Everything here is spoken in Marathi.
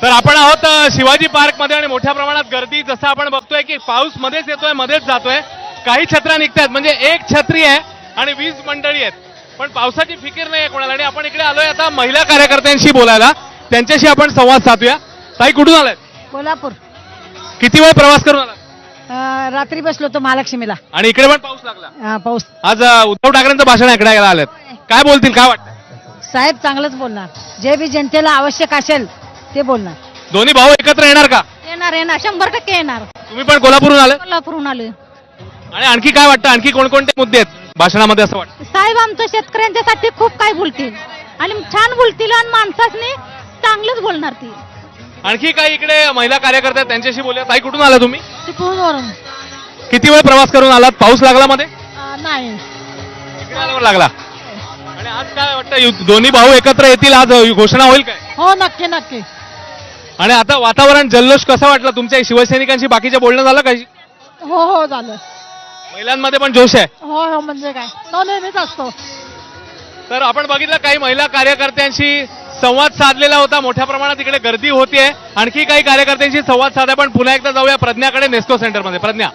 तर आपण आहोत शिवाजी पार्क मध्ये आणि मोठ्या प्रमाणात गर्दी जसं आपण बघतोय की पाऊस मध्येच येतोय मध्येच जातोय. काही छत्र्या निघतात म्हणजे एक छत्री आहे आणि 20 मंडळी आहेत, पण पावसाची फिकीर नाही कोणाला. आणि आपण इकडे आलोय आता महिला कार्यकर्त्यांशी बोलायला, त्यांच्याशी आपण संवाद साधूया. ताई कुठून आलाय? कोल्हापूर. किती वेळ प्रवास करून आला? रात्री बसलो तो महालक्ष्मीला. आणि इकडे पण पाऊस लागला. पाऊस. आज उद्धव ठाकरेंचं भाषण ऐकायला आलेत, काय बोलतील, काय वाटतं? साहेब चांगलंच बोलणार, जे बी जनतेला आवश्यक असेल ते बोलणार. दोन्ही भाऊ एकत्र येणार का? येणार येणार 100% येणार. तुम्ही पण कोल्हापूरहून आले कोल्हापूरून आले. आणि आणखी काय वाटतं, आणखी कोणकोणते मुद्दे आहेत भाषणामध्ये असं वाटतं? साहेब आमचं शेतकऱ्यांच्यासाठी खूप काय बोलतील आणि छान बोलतील आणि माणसासनी चांगलंच बोलणार ती. आणखी काही इकडे महिला कार्यकर्ते आहेत, त्यांच्याशी बोलूया. ताई कुठून आला तुम्ही? चिपळूणवरून. किती वेळ प्रवास करून आलात? पाऊस लागला मध्ये? नाही. इकडे आल्यावर लागला. आणि आज काय वाटतं, दोन्ही भाऊ एकत्र येतील, आज घोषणा होईल काय? हो नक्की नक्की. आणि आता वातावरण, जल्लोष कसा वाटला तुमच्या शिवसैनिकांशी? बाकीच्या बोलणं झालं काही? हो हो झालं. महिलांमध्ये पण जोश आहे? हो हो म्हणजे काय, तो नेहमीच असतो. तर आपण बघितलं काही महिला कार्यकर्त्यांशी संवाद साधलेला होता. मोठ्या प्रमाणात इकडे गर्दी होतीये. आणखी काही कार्यकर्त्यांशी संवाद साधा. पण पुन्हा एकदा जाऊया प्रज्ञाकडे, नेस्को सेंटरमध्ये. प्रज्ञा.